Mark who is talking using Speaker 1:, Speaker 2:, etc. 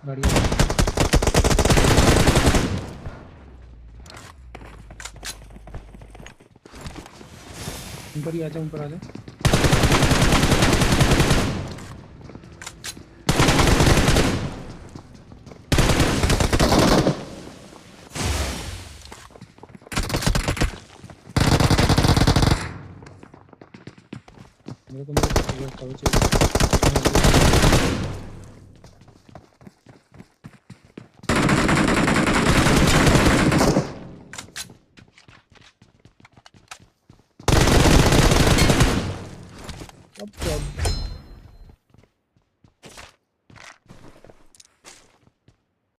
Speaker 1: गाड़ी आ रही है। ऊपर ही आजा, ऊपर आजा। मेरे को कवर चाहिए। हाँ,